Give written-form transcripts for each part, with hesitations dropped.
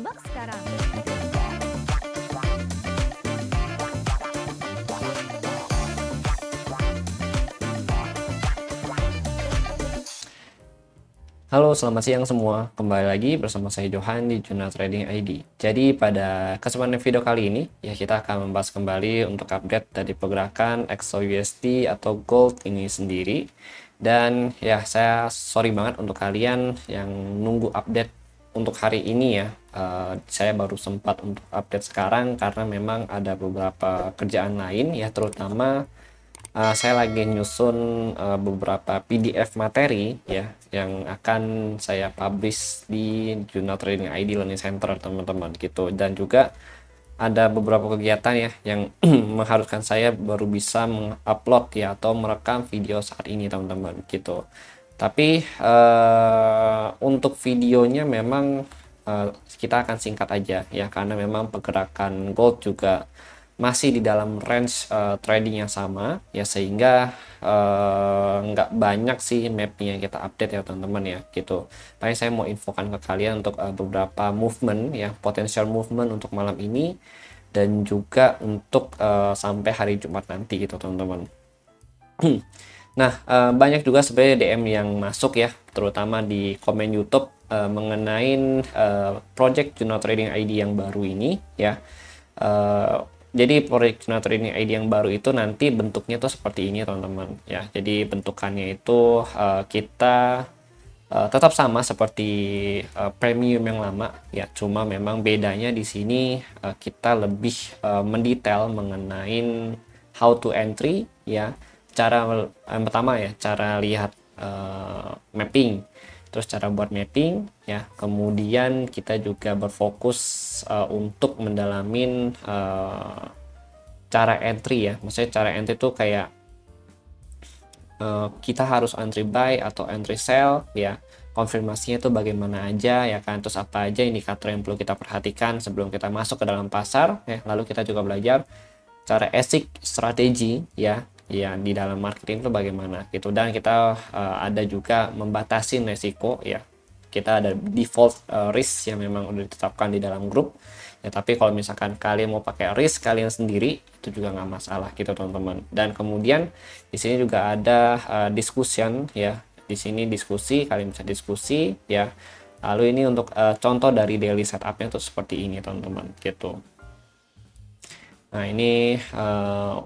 Simak sekarang. Halo, selamat siang semua. Kembali lagi bersama saya Johan di Jurnal Trading ID. Jadi pada kesempatan video kali ini, ya kita akan membahas kembali untuk update dari pergerakan XAUUSD atau Gold ini sendiri. Dan ya saya sorry banget untuk kalian yang nunggu update untuk hari ini ya. Saya baru sempat untuk update sekarang karena memang ada beberapa kerjaan lain ya, terutama saya lagi nyusun beberapa PDF materi ya yang akan saya publish di Jurnal Trading ID Learning Center teman-teman gitu, dan juga ada beberapa kegiatan ya yang mengharuskan saya baru bisa mengupload ya atau merekam video saat ini teman-teman gitu. Tapi untuk videonya memang kita akan singkat aja ya, karena memang pergerakan gold juga masih di dalam range trading yang sama ya, sehingga nggak banyak sih mapnya yang kita update ya teman-teman ya gitu. Tapi saya mau infokan ke kalian untuk beberapa movement ya, potential movement untuk malam ini dan juga untuk sampai hari Jumat nanti gitu teman-teman. Nah, banyak juga sebenarnya DM yang masuk ya, terutama di komen YouTube mengenai project Jurnal Trading ID yang baru ini ya. Jadi project Jurnal Trading ID yang baru itu nanti bentuknya tuh seperti ini teman-teman ya. Jadi bentukannya itu kita tetap sama seperti premium yang lama ya, cuma memang bedanya di sini kita lebih mendetail mengenai how to entry ya. Cara yang pertama ya, cara lihat mapping, terus cara buat mapping ya, kemudian kita juga berfokus untuk mendalamin cara entry ya. Maksudnya cara entry itu kayak kita harus entry buy atau entry sell ya, konfirmasinya itu bagaimana aja ya kan, terus apa aja indikator yang perlu kita perhatikan sebelum kita masuk ke dalam pasar ya. Lalu kita juga belajar cara ASIC strategi ya di dalam marketing itu bagaimana gitu, dan kita ada juga membatasi resiko ya. Kita ada default risk yang memang udah ditetapkan di dalam grup ya, tapi kalau misalkan kalian mau pakai risk kalian sendiri itu juga nggak masalah gitu teman-teman. Dan kemudian di sini juga ada discussion ya, di sini diskusi, kalian bisa diskusi ya. Lalu ini untuk contoh dari daily setupnya tuh seperti ini teman-teman gitu. Nah ini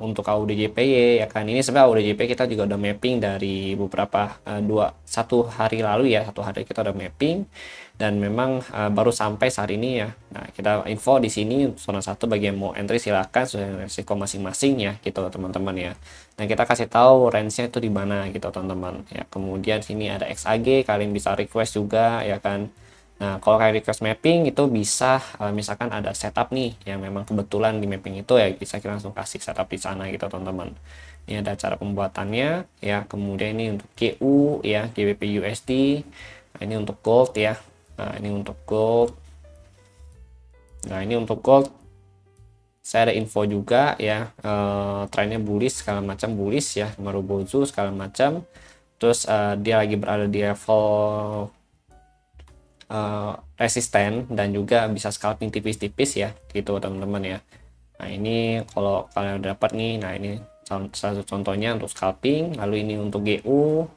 untuk AUDJPY ya kan, ini sebenarnya AUDJPY kita juga udah mapping dari beberapa satu hari lalu ya, satu hari kita udah mapping dan memang baru sampai saat ini ya. Nah kita info di sini zona 1 bagi yang mau entry silahkan sesuai risiko masing-masing ya gitu teman-teman ya. Nah kita kasih tahu range-nya itu di mana gitu teman-teman ya. Kemudian sini ada XAG, kalian bisa request juga ya kan. Nah, kalau kayak request mapping itu bisa misalkan ada setup nih yang memang kebetulan di mapping itu ya, bisa kita langsung kasih setup di sana gitu teman-teman. Ini ada cara pembuatannya ya. Kemudian ini untuk GU ya, GBP USD. Nah, ini untuk gold ya. Nah, ini untuk gold. Nah, ini untuk gold saya ada info juga ya, trennya bullish segala macam, bullish ya, Marubozu segala macam. Terus dia lagi berada di level resisten dan juga bisa scalping tipis-tipis ya gitu teman-teman ya. Nah ini kalau kalian dapat nih, nah ini salah satu contohnya untuk scalping. Lalu ini untuk GU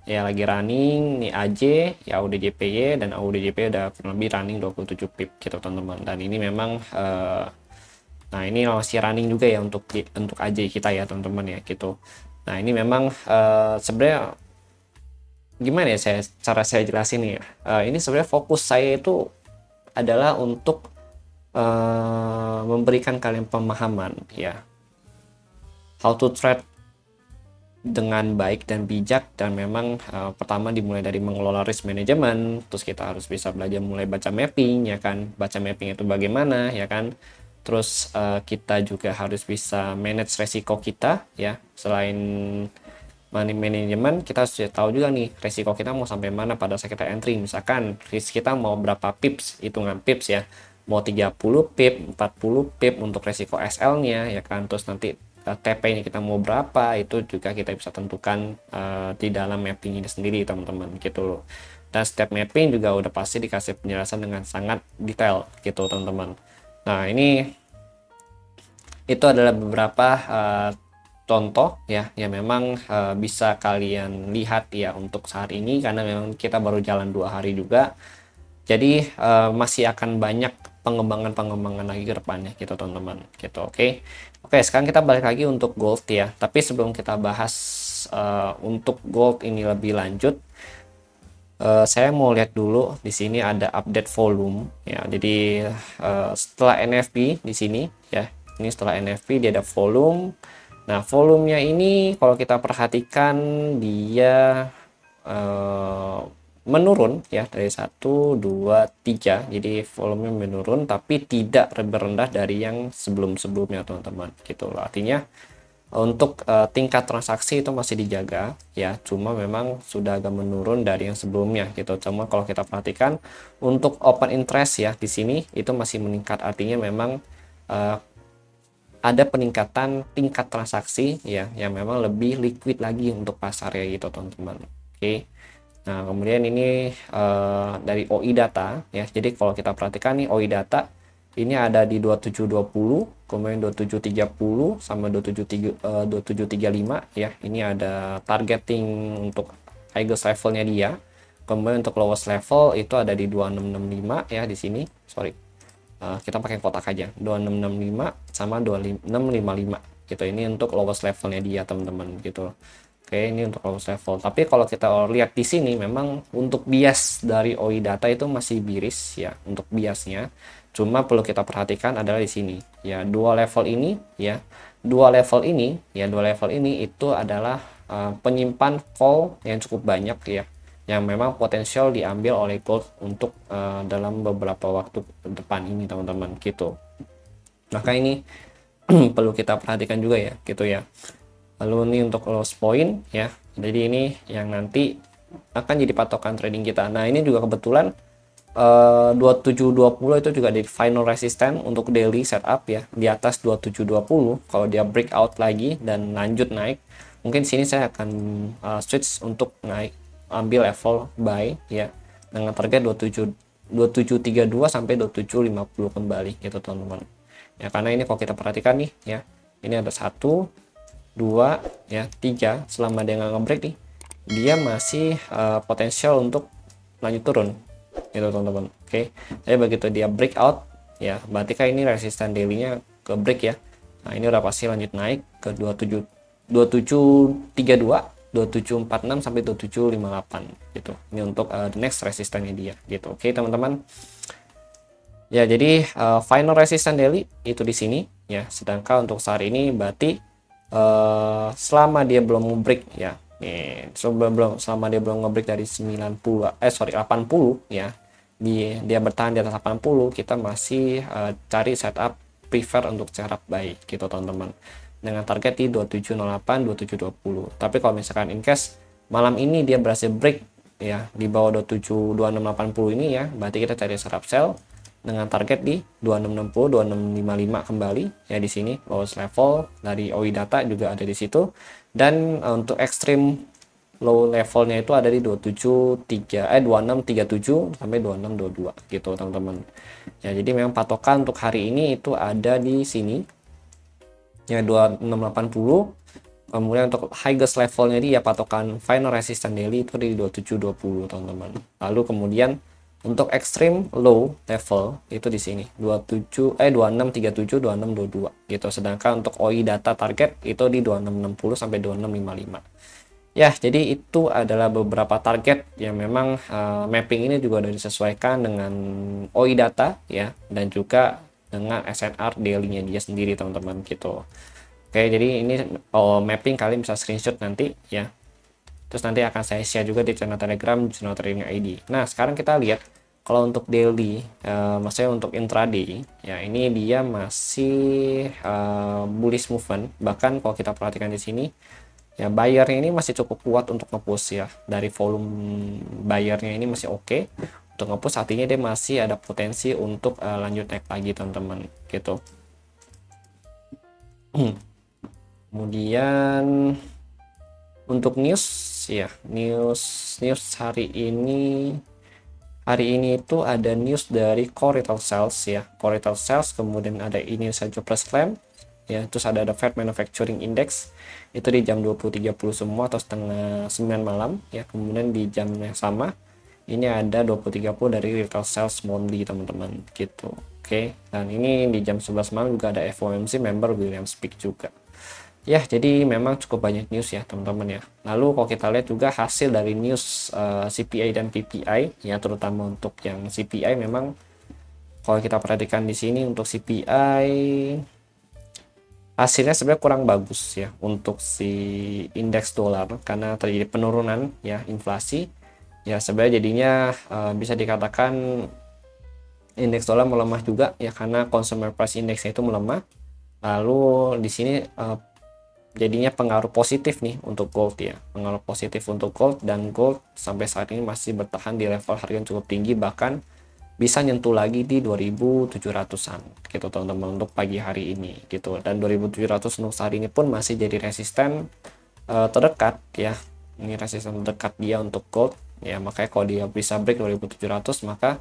ya lagi running, nih AJ ya, AUDJPY, dan AUDJPY udah kurang lebih running 27 pip gitu teman-teman. Dan ini memang nah ini masih running juga ya untuk AJ kita ya teman-teman ya gitu. Nah ini memang sebenarnya gimana ya cara saya jelasin nih ya. Ini sebenarnya fokus saya itu adalah untuk memberikan kalian pemahaman ya, how to trade dengan baik dan bijak. Dan memang pertama dimulai dari mengelola risk management, terus kita harus bisa belajar mulai baca mapping ya kan, baca mapping itu bagaimana ya kan. Terus kita juga harus bisa manage resiko kita ya. Selain money management, kita sudah tahu juga nih resiko kita mau sampai mana pada saat kita entry. Misalkan risk kita mau berapa pips, hitungan pips ya, mau 30 pip, 40 pip untuk resiko SL nya ya kan. Terus nanti TP nya kita mau berapa, itu juga kita bisa tentukan di dalam mapping ini sendiri teman-teman gitu loh. Dan setiap mapping juga udah pasti dikasih penjelasan dengan sangat detail gitu teman-teman. Nah ini itu adalah beberapa contoh ya yang memang bisa kalian lihat ya untuk saat ini, karena memang kita baru jalan 2 hari juga. Jadi masih akan banyak pengembangan lagi ke depannya gitu teman-teman gitu. Oke, sekarang kita balik lagi untuk gold ya. Tapi sebelum kita bahas untuk gold ini lebih lanjut, saya mau lihat dulu di sini ada update volume ya. Jadi setelah NFP di sini ya, ini setelah NFP dia ada volume. Nah volumenya ini kalau kita perhatikan dia menurun ya dari 1, 2, 3. Jadi volumenya menurun tapi tidak lebih rendah dari yang sebelum-sebelumnya teman-teman gitu loh. Artinya untuk tingkat transaksi itu masih dijaga ya, cuma memang sudah agak menurun dari yang sebelumnya gitu. Cuma kalau kita perhatikan untuk open interest ya di sini itu masih meningkat, artinya memang ada peningkatan tingkat transaksi ya yang memang lebih liquid lagi untuk pasar ya gitu teman-teman. Oke. Nah kemudian ini dari OI data ya. Jadi kalau kita perhatikan nih OI data ini ada di 2720, kemudian 2730 sama 2735 ya. Ini ada targeting untuk highest levelnya dia. Kemudian untuk lowest level itu ada di 2665 ya di sini. Sorry. Kita pakai kotak aja. 2665 sama 2655 gitu. Ini untuk lowest levelnya dia teman-teman gitu. Oke, ini untuk lowest level. Tapi kalau kita lihat di sini memang untuk bias dari OI data itu masih biris ya untuk biasnya. Cuma perlu kita perhatikan adalah di sini ya, dua level ini itu adalah penyimpan call yang cukup banyak ya, yang memang potensial diambil oleh gold untuk dalam beberapa waktu depan ini teman-teman gitu. Maka ini perlu kita perhatikan juga ya gitu ya. Lalu ini untuk loss point ya, jadi ini yang nanti akan jadi patokan trading kita. Nah ini juga kebetulan 2720 itu juga di final resistance untuk daily setup ya, di atas 2720. Kalau dia breakout lagi dan lanjut naik, mungkin sini saya akan switch untuk naik, ambil level buy ya dengan target 2732 sampai 2750 kembali gitu teman-teman ya. Karena ini kalau kita perhatikan nih ya, ini ada 1, 2 ya 3, selama dia nggak ngebreak nih dia masih potensial untuk lanjut turun gitu teman-teman. Oke, tapi begitu dia breakout ya, berarti kan ini resisten daily-nya ke break ya. Nah ini udah pasti lanjut naik ke 2732, 2746 sampai 2758 gitu. Ini untuk the next resistannya dia gitu. Oke teman-teman ya, jadi final resistance daily itu di sini ya. Sedangkan untuk saat ini berarti selama dia belum break ya, selama dia belum ngebreak dari 80 ya, dia bertahan di atas 80, kita masih cari setup prefer untuk cara buy gitu teman-teman, dengan target di 2708 2720. Tapi kalau misalkan in case malam ini dia berhasil break ya di bawah 2680 ini ya, berarti kita cari setup sell dengan target di 2660 2655 kembali ya. Di sini lowest level dari OI data juga ada di situ, dan untuk extreme low levelnya itu ada di 2637 sampai 2622 gitu teman-teman ya. Jadi memang patokan untuk hari ini itu ada di sini ya 2680. Kemudian untuk highest levelnya dia patokan final resistance daily itu di 2720 teman-teman. Lalu kemudian untuk extreme low level itu di sini 2637 2622 gitu. Sedangkan untuk OI data target itu di 2660 sampai 2655 ya. Jadi itu adalah beberapa target yang memang mapping ini juga sudah disesuaikan dengan OI data ya, dan juga dengan SNR daily-nya dia sendiri teman-teman gitu. Oke, jadi ini mapping kalian bisa screenshot nanti ya. Terus nanti akan saya share juga di channel Telegram Juno Trading ID. Nah, sekarang kita lihat kalau untuk daily, maksudnya untuk intraday ya, ini dia masih bullish movement. Bahkan kalau kita perhatikan di sini ya, buyernya ini masih cukup kuat untuk nge-push ya. Dari volume buyernya ini masih oke untuk nge-push, artinya dia masih ada potensi untuk lanjut naik lagi teman-teman gitu. Kemudian untuk news ya, news hari ini itu ada news dari core retail sales ya, core retail sales, kemudian ada ini saja plus claim ya, terus ada Fed manufacturing index itu di jam 20.30 semua atau setengah 9 malam ya. Kemudian di jam yang sama ini ada 20.30 dari retail sales monthly teman-teman gitu. Oke, dan ini di jam 11 malam juga ada FOMC member William Speak juga. Ya, jadi memang cukup banyak news ya teman-teman ya. Lalu kalau kita lihat juga hasil dari news CPI dan PPI ya, terutama untuk yang CPI memang kalau kita perhatikan di sini untuk CPI hasilnya sebenarnya kurang bagus ya untuk si indeks dolar karena terjadi penurunan ya inflasi. Ya sebenarnya jadinya bisa dikatakan indeks dolar melemah juga ya karena consumer price index itu melemah. Lalu di sini jadinya pengaruh positif nih untuk gold ya, pengaruh positif untuk gold, dan gold sampai saat ini masih bertahan di level harga yang cukup tinggi, bahkan bisa nyentuh lagi di 2700-an gitu teman-teman untuk pagi hari ini gitu. Dan 2700 untuk hari ini pun masih jadi resisten terdekat ya, ini resisten terdekat dia untuk gold ya. Makanya kalau dia bisa break 2700 maka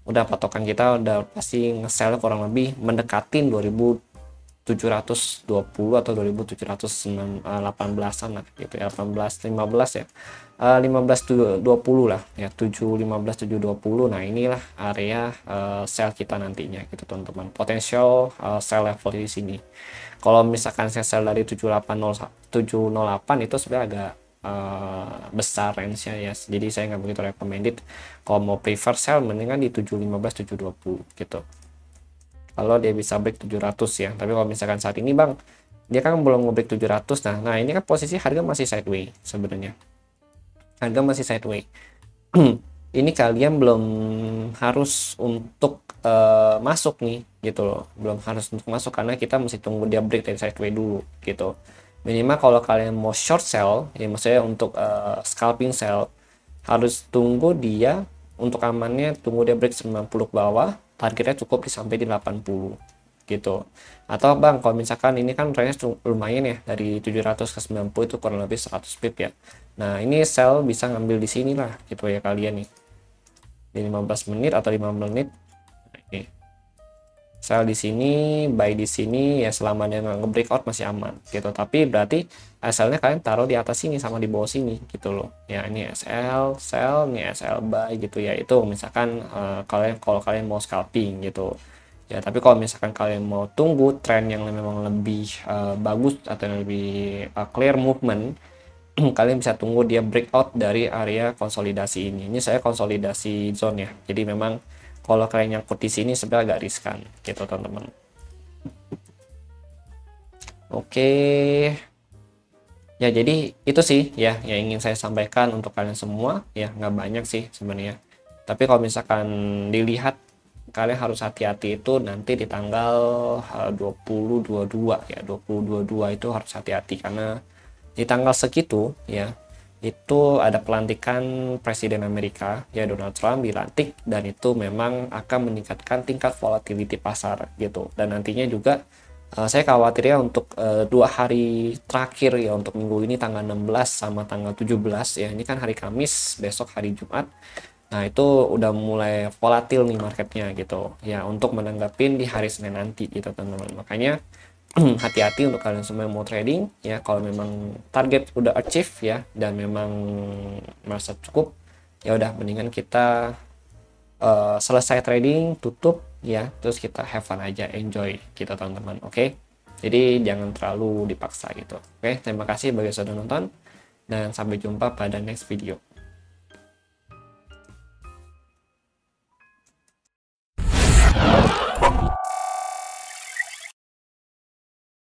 udah patokan kita udah pasti nge-sell kurang lebih mendekatin 2720 atau 2718-an lah gitu ya, 15 ya, 1520 lah ya, 715-720. Nah inilah area sell kita nantinya gitu teman-teman, potensial sell level di sini. Kalau misalkan saya sell dari 708 itu sebenarnya agak besar range-nya ya, jadi saya nggak begitu recommended. Kalau mau prefer sell mendingan di 715-720 gitu kalau dia bisa break 700 ya. Tapi kalau misalkan saat ini bang dia kan belum nge-break 700, nah ini kan posisi harga masih sideways sebenarnya, harga masih sideways. Ini kalian belum harus untuk masuk nih gitu loh, belum harus untuk masuk karena kita mesti tunggu dia break dari sideways dulu gitu. Minimal kalau kalian mau short sell ya, maksudnya untuk scalping sell, harus tunggu dia untuk amannya, tunggu dia break 90 ke bawah, targetnya cukup sampai di 80 gitu. Atau bang kalau misalkan ini kan range lumayan ya, dari 700 ke 90 itu kurang lebih 100 pip ya. Nah ini sell bisa ngambil di sini lah gitu ya kalian nih, di 15 menit atau 5 menit. Nah, ini sell di sini, buy di sini ya, selama dia nggak nge-breakout masih aman gitu. Tapi berarti SL-nya kalian taruh di atas sini sama di bawah sini gitu loh ya. Ini SL sell, ini SL buy gitu ya. Itu misalkan kalau kalian mau scalping gitu ya. Tapi kalau misalkan kalian mau tunggu tren yang memang lebih bagus atau yang lebih clear movement, kalian bisa tunggu dia breakout dari area konsolidasi ini. Ini saya konsolidasi zone ya, jadi memang kalau kalian nyangkut di sini sebenarnya agak riskan gitu teman-teman. Oke ya, jadi itu sih ya yang ingin saya sampaikan untuk kalian semua ya, nggak banyak sih sebenarnya. Tapi kalau misalkan dilihat, kalian harus hati-hati itu nanti di tanggal 2022 ya, 2022 itu harus hati-hati karena di tanggal segitu ya itu ada pelantikan Presiden Amerika ya, Donald Trump dilantik, dan itu memang akan meningkatkan tingkat volatility pasar gitu. Dan nantinya juga saya khawatir ya untuk 2 hari terakhir ya, untuk minggu ini tanggal 16 sama tanggal 17 ya, ini kan hari Kamis, besok hari Jumat. Nah itu udah mulai volatil nih marketnya gitu ya, untuk menanggapin di hari Senin nanti gitu teman-teman. Makanya hati-hati untuk kalian semua yang mau trading ya. Kalau memang target udah achieve ya dan memang merasa cukup, ya udah mendingan kita selesai trading, tutup ya, terus kita have fun aja, enjoy kita teman-teman. Oke, jadi jangan terlalu dipaksa gitu. Oke, terima kasih bagi yang sudah nonton dan sampai jumpa pada next video.